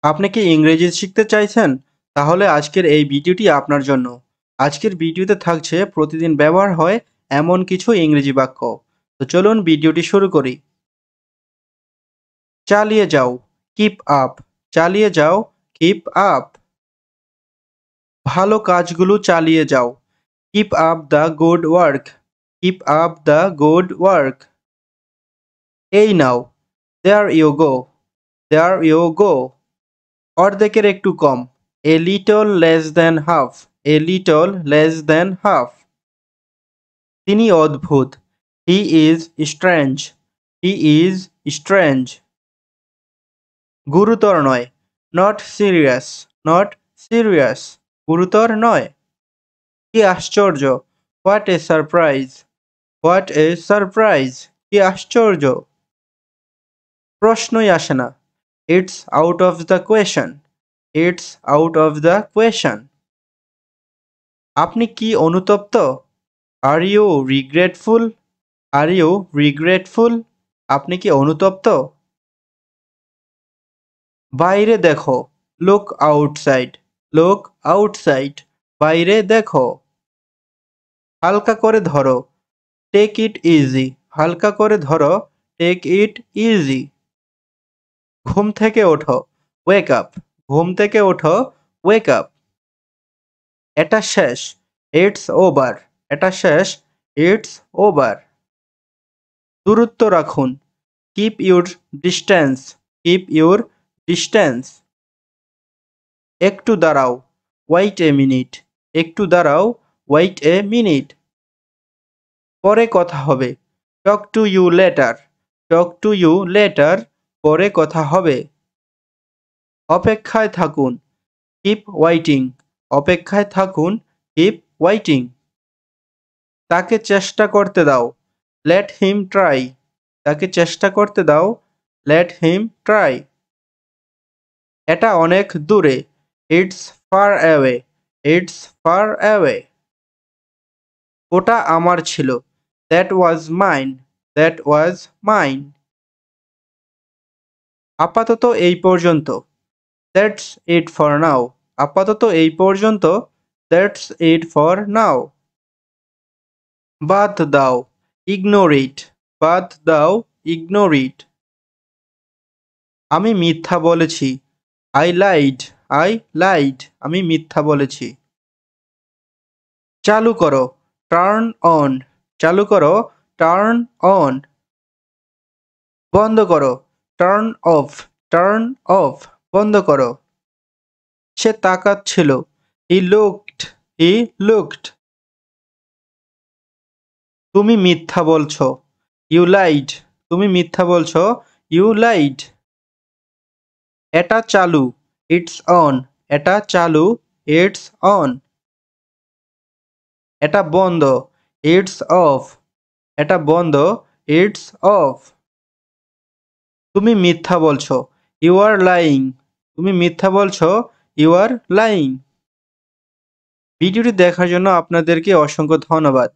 আপনি কি ইংরেজি শিখতে চাইছেন? তাহলে আজকের এই ভিডিওটি আপনার জন্য। আজকের ভিডিওতে থাকছে প্রতিদিন ব্যবহার হয় এমন কিছু ইংরেজি বাক্য। তো চলুন ভিডিওটি শুরু করি। চালিয়ে যাও, কিপ আপ। চালিয়ে যাও, কিপ আপ। ভালো কাজগুলো চালিয়ে যাও, keep up the good work. Keep up the good work. এই নাও, দেয়ার you go. There you go. অর্ধেকের একটু কম, a little less than half. A little less than half. তিনি অদ্ভুত, he is strange. He is strange. গুরুতর নয়, not serious. Not serious. গুরুতর নয়। কি আশ্চর্য, what a surprise. What a surprise. কি আশ্চর্য। প্রশ্নই আসে না, it's out of the question. It's out of the question. আপনি কি অনুতপ্ত? Are you regretful? Are you regretful? আপনি কি অনুতপ্ত? বাইরে দেখো, লুক আউটসাইড। Look outside. বাইরে দেখো। হালকা করে ধরো, টেক ইট ইজি। হালকা করে ধরো, টেক ইট ইজি। ঘুম থেকে ওঠো, ওয়েক আপ। ঘুম থেকে ওঠো, ওয়েক আপ। এটা শেষ, ইটস ওভার। এটা শেষ, ইটস ওভার। দূরত্ব রাখুন, keep your distance. Keep your distance. একটু দাঁড়াও, ওয়েট এ মিনিট। একটু দাঁড়াও, ওয়েট এ মিনিট। পরে কথা হবে, talk to you later. Talk to you later. পরে কথা হবে। অপেক্ষায় থাকুন, কিপ ওয়াইটিং। অপেক্ষায় থাকুন, কিপ ওয়াইটিং। তাকে চেষ্টা করতে দাও, লেট হিম ট্রাই। তাকে চেষ্টা করতে দাও, লেট হিম ট্রাই। এটা অনেক দূরে, it's far away. It's far away. ওটা আমার ছিল, that was mine. That was mine. আপাতত এই পর্যন্ত, দ্যাটস ইট ফর নাও। আপাতত এই পর্যন্ত, দ্যাটস ইট ফর নাও। বাদ দাও, ইগনোর ইট। বাদ দাও, ইগনোর ইট। আমি মিথ্যা বলেছি, আই লাইড। I lied. আমি মিথ্যা বলেছি। চালু করো, টার্ন অন। চালু করো, টার্ন অন। বন্ধ করো, টার্ন অফ। Turn off. বন্ধ করো। সে তাকাচ্ছিল, হি লুকড। He looked. তুমি মিথ্যা বলছো, ইউ লাইড। তুমি মিথ্যা বলছো, ইউ লাইড। এটা চালু, ইটস অন। এটা চালু, ইটস অন। এটা বন্ধ, ইটস অফ। এটা বন্ধ, ইটস অফ। তুমি মিথ্যা বলছো, ইউ আর লাইং। তুমি মিথ্যা বলছো, ইউ আর লাইং। ভিডিওটি দেখার জন্য আপনাদেরকে অসংখ্য ধন্যবাদ।